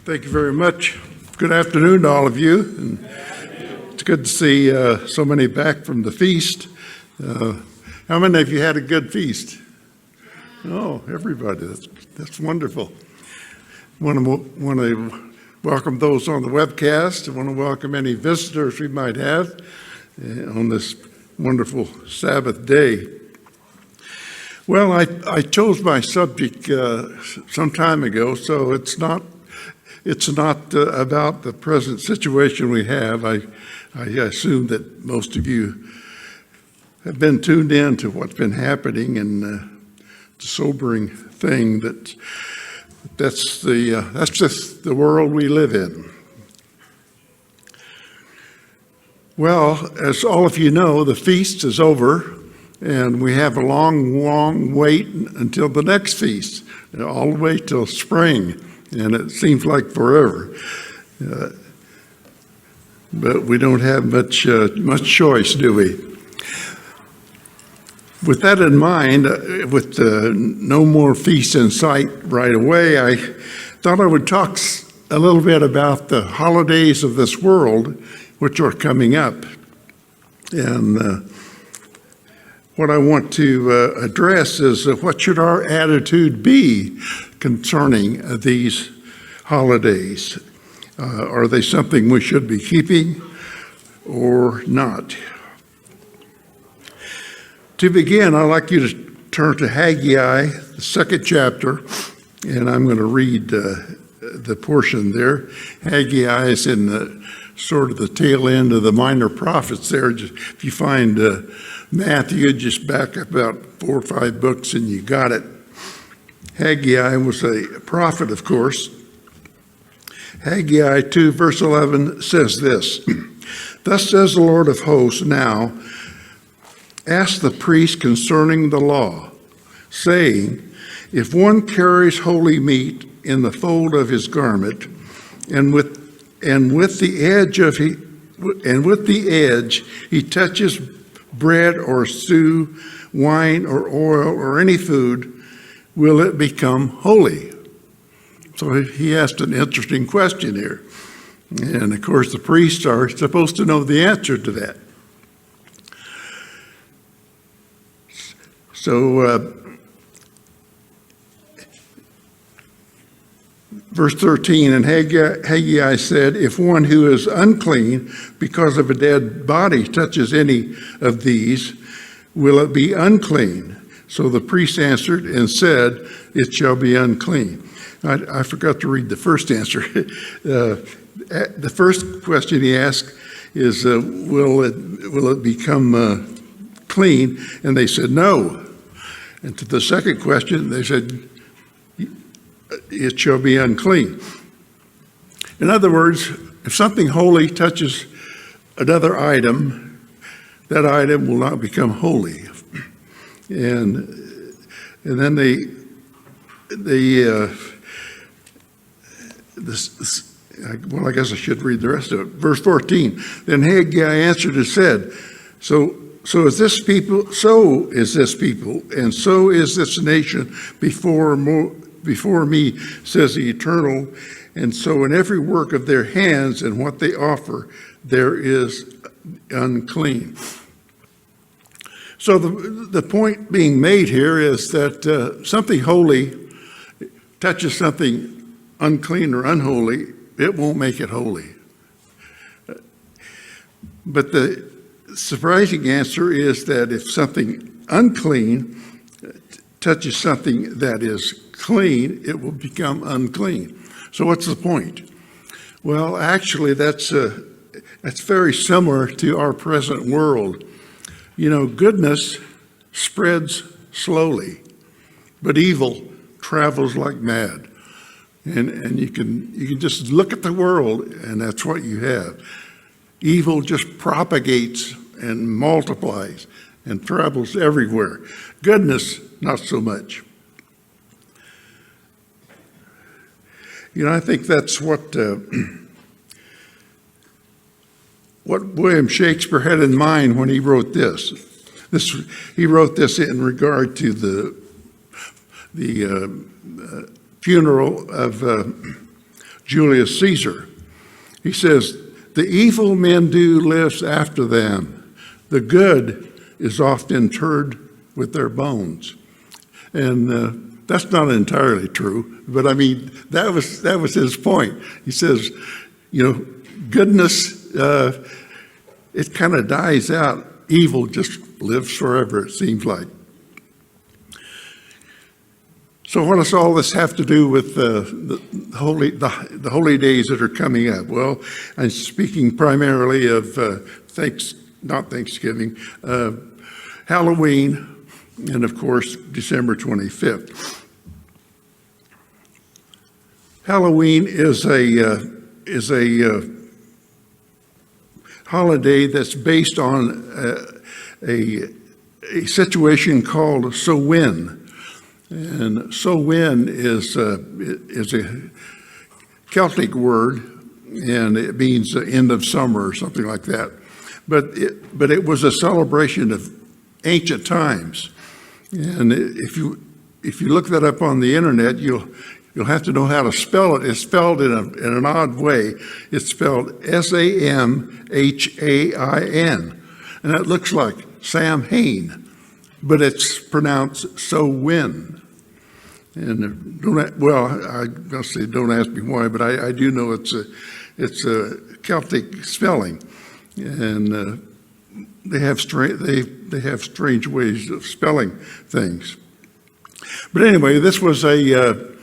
Thank you very much. Good afternoon to all of you. And it's good to see so many back from the feast. How many of you had a good feast? Oh, everybody. That's wonderful. Want to welcome those on the webcast. I want to welcome any visitors we might have on this wonderful Sabbath day. Well, I chose my subject some time ago, so it's not about the present situation we have. I assume that most of you have been tuned in to what's been happening, and the sobering thing that's just the world we live in. Well, as all of you know, the feast is over, and we have a long wait until the next feast, all the way till spring. And it seems like forever, but we don't have much choice, do we? With that in mind, with no more feasts in sight right away, I thought I would talk a little bit about the holidays of this world, which are coming up. And what I want to address is what should our attitude be concerning these holidays? Are they something we should be keeping or not? To begin, I'd like you to turn to Haggai, the second chapter, and I'm going to read the portion there. Haggai is in the sort of the tail end of the minor prophets there. If you find Matthew, just back up about 4 or 5 books and you got it. Haggai was a prophet, of course. Haggai 2, verse 11 says this, "Thus says the Lord of hosts, now ask the priest concerning the law, saying, if one carries holy meat in the fold of his garment, and with the edge he touches bread or stew, wine or oil or any food, will it become holy?" So he asked an interesting question here. And of course, the priests are supposed to know the answer to that. So, verse 13, and Haggai said, if one who is unclean because of a dead body touches any of these, will it be unclean? So the priest answered and said, it shall be unclean. I forgot to read the first answer. The first question he asked is, will it become clean? And they said no. And to the second question, they said, it shall be unclean. In other words, if something holy touches another item, that item will not become holy. And then well, I guess I should read the rest of it. Verse 14, then Haggai answered and said, so is this people, and so is this nation before me, says the Eternal, and so in every work of their hands and what they offer, there is unclean. So the point being made here is that something holy touches something unclean or unholy, it won't make it holy. But the surprising answer is that if something unclean touches something that is clean, it will become unclean. So what's the point? Well, actually, that's very similar to our present world. You know, goodness spreads slowly, but evil travels like mad. And you can just look at the world, and that's what you have. Evil just propagates and multiplies and travels everywhere. Goodness, not so much. You know, I think that's what William Shakespeare had in mind when he wrote this. He wrote this in regard to the funeral of Julius Caesar. He says, "The evil men do lives after them. The good is oft interred with their bones." And that's not entirely true, but I mean, that was his point. He says, goodness, it kind of dies out. Evil just lives forever, it seems like. So what does all this have to do with the holy days that are coming up? Well, I'm speaking primarily of Halloween, and of course, December 25th. Halloween is a holiday that's based on a situation called Samhain. And Samhain is a Celtic word, and it means the end of summer or something like that. But it was a celebration of ancient times. And if you look that up on the internet, you'll have to know how to spell it. It's spelled in an odd way. It's spelled Samhain, and that looks like Samhain, but it's pronounced Samhain. And don't ask me why, but I do know it's a Celtic spelling, and they have strange ways of spelling things. But anyway, this was a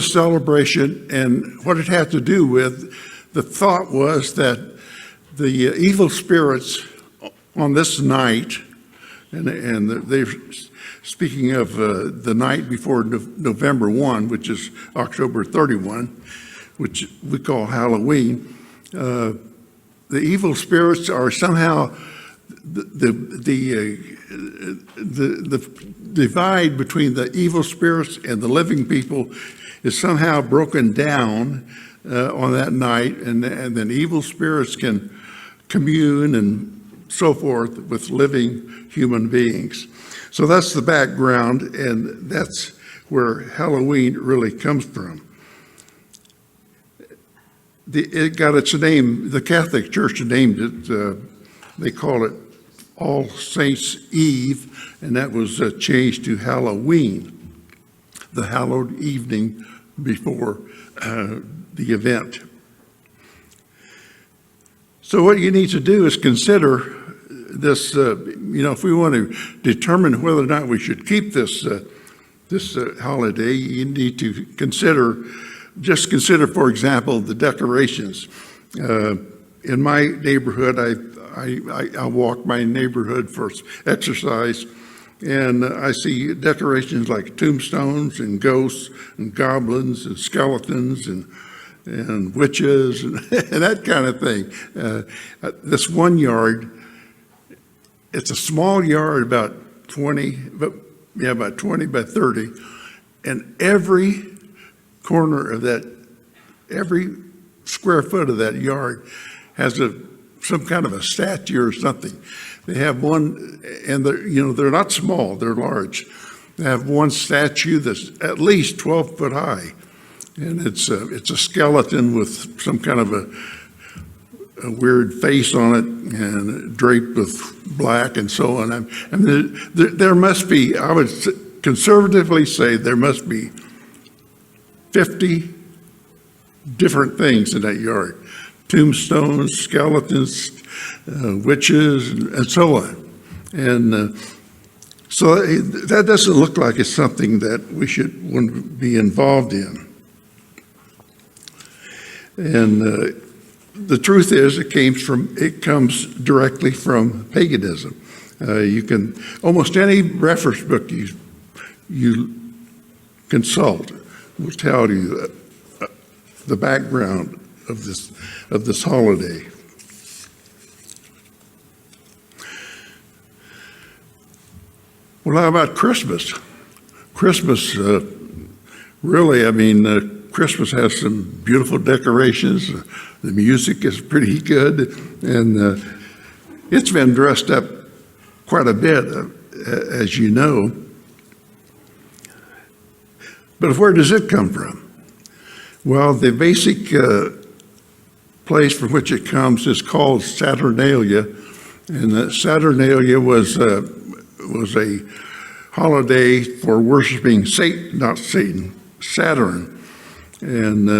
celebration, and what it had to do with, the thought was that the evil spirits on this night, and they're speaking of the night before November 1, which is October 31, which we call Halloween. The evil spirits are somehow the divide between the evil spirits and the living people is somehow broken down on that night, and then evil spirits can commune and so forth with living human beings. So that's the background, and that's where Halloween really comes from. It got its name, the Catholic Church named it, they call it All Saints' Eve, and that was changed to Halloween, the hallowed evening before the event. So what you need to do is consider this, if we want to determine whether or not we should keep this holiday, you need to consider, for example, the decorations. In my neighborhood, I walk my neighborhood for exercise, and I see decorations like tombstones and ghosts and goblins and skeletons and witches and, and that kind of thing. This one yard, it's a small yard, about 20 by 30, and every corner of that, every square foot of that yard has some kind of a statue or something. They have one, and they're not small, they're large. They have one statue that's at least 12 foot high, and it's a skeleton with some kind of a weird face on it and draped with black and so on. And there must be, I would conservatively say, there must be 50 different things in that yard. Tombstones, skeletons, witches, and so on. And so that doesn't look like it's something that we should want to be involved in. And the truth is, it comes directly from paganism. You can, almost any reference book you consult will tell you the background of this holiday. Well, how about Christmas? Christmas, Christmas has some beautiful decorations. The music is pretty good, and it's been dressed up quite a bit, as you know. But where does it come from? Well, the basic place from which it comes is called Saturnalia, and Saturnalia was a holiday for worshiping Satan, not Satan, Saturn, and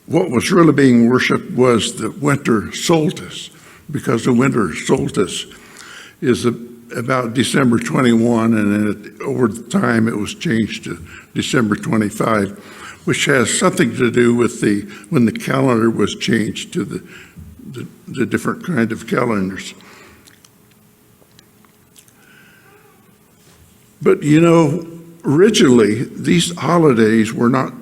what was really being worshipped was the winter solstice, because the winter solstice is about December 21, and then over the time it was changed to December 25, which has something to do with when the calendar was changed to the different kind of calendars. But originally these holidays were not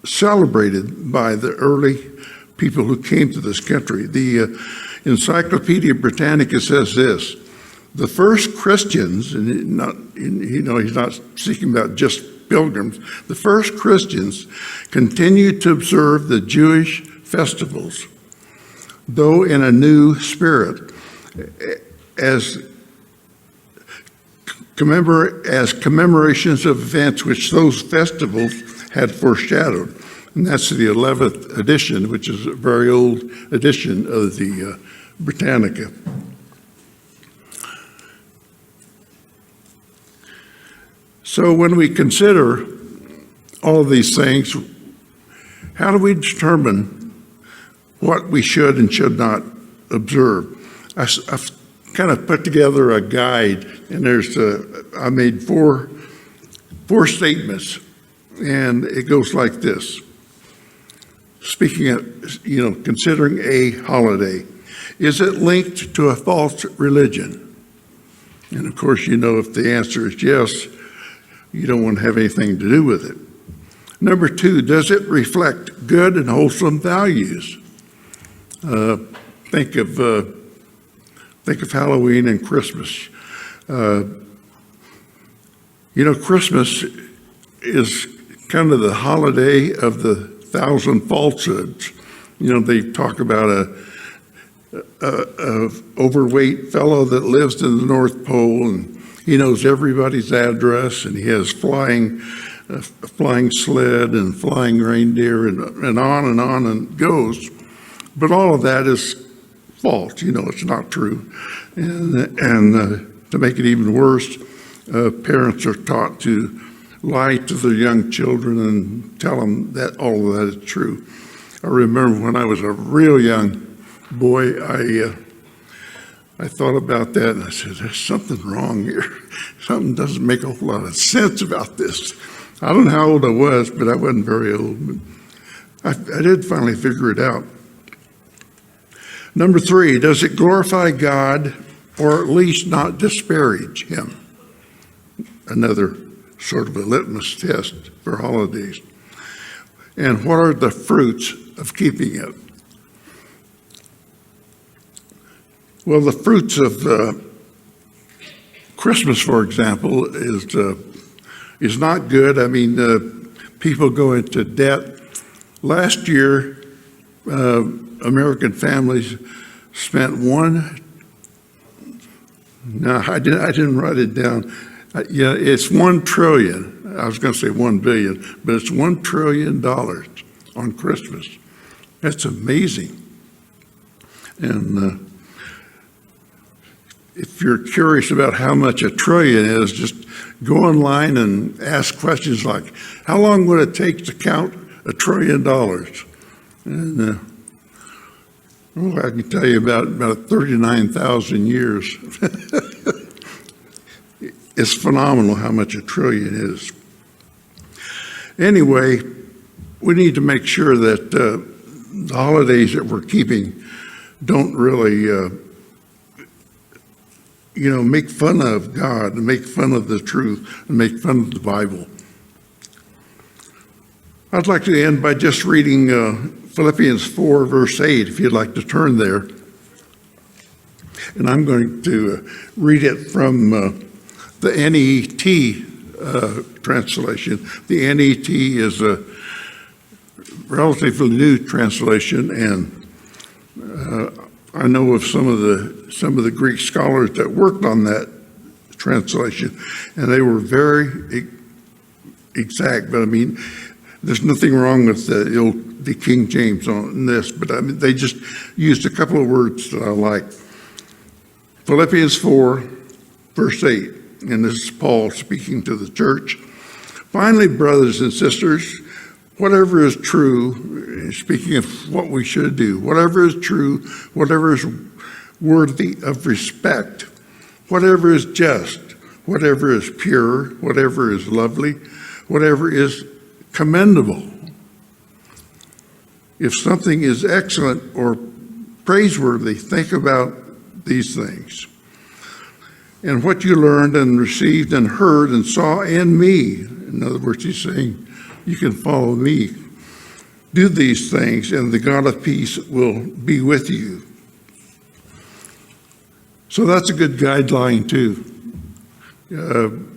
celebrated by the early people who came to this country. The Encyclopedia Britannica says this: the first Christians, and he's not speaking about just pilgrims, the first Christians continued to observe the Jewish festivals, though in a new spirit, as commemorations of events which those festivals had foreshadowed. And that's the 11th edition, which is a very old edition of the Britannica. So when we consider all of these things, how do we determine what we should and should not observe? I've kind of put together a guide, and I made four statements, and it goes like this. Speaking of, considering a holiday, is it linked to a false religion? And of course, if the answer is yes, you don't want to have anything to do with it. Number two, does it reflect good and wholesome values? Think of Halloween and Christmas. Christmas is kind of the holiday of the 1,000 falsehoods. They talk about a overweight fellow that lives in the North Pole, and he knows everybody's address, and he has a flying sled and flying reindeer, and on and goes. But all of that is false. It's not true. And to make it even worse, parents are taught to lie to their young children and tell them that all of that is true. I remember when I was a real young boy, I thought about that, and I said, there's something wrong here. Something doesn't make a whole lot of sense about this. I don't know how old I was, but I wasn't very old. But I did finally figure it out. Number three, does it glorify God or at least not disparage him? Another sort of a litmus test for holidays. And what are the fruits of keeping it? Well, the fruits of Christmas, for example, is not good. I mean, people go into debt. Last year, American families spent I didn't write it down. It's $1 trillion. I was going to say 1 billion, but it's $1 trillion on Christmas. That's amazing. And if you're curious about how much a trillion is, just go online and ask questions like, how long would it take to count $1 trillion? And I can tell you about 39,000 years. It's phenomenal how much a trillion is. Anyway, we need to make sure that the holidays that we're keeping don't really, make fun of God and make fun of the truth and make fun of the Bible. I'd like to end by just reading Philippians 4, verse 8, if you'd like to turn there. And I'm going to read it from the NET translation. The NET is a relatively new translation, and I know of some of the Greek scholars that worked on that translation, and they were very exact, but I mean, there's nothing wrong with the King James on this, but I mean, they just used a couple of words that I like. Philippians 4, verse 8, and this is Paul speaking to the church. Finally, brothers and sisters, whatever is true, speaking of what we should do, whatever is true, whatever is worthy of respect, whatever is just, whatever is pure, whatever is lovely, whatever is commendable. If something is excellent or praiseworthy, think about these things. And what you learned and received and heard and saw in me, in other words, he's saying, you can follow me. Do these things, and the God of peace will be with you. So that's a good guideline too. Do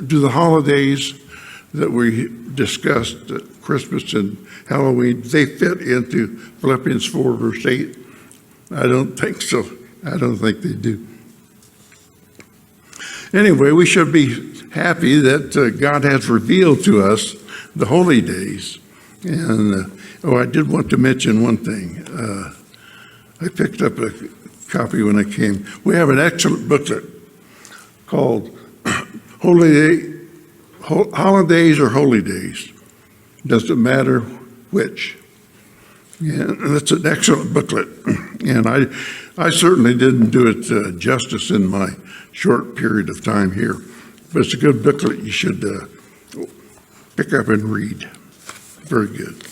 the holidays that we discussed, Christmas and Halloween, they fit into Philippians 4, verse 8? I don't think so. I don't think they do. Anyway, we should be happy that God has revealed to us the holy days. And, I did want to mention one thing. I picked up a copy when I came. We have an excellent booklet called Holidays or Holy Days. Doesn't matter which. Yeah, that's an excellent booklet. And I certainly didn't do it justice in my short period of time here. But it's a good booklet you should pick up and read. Very good.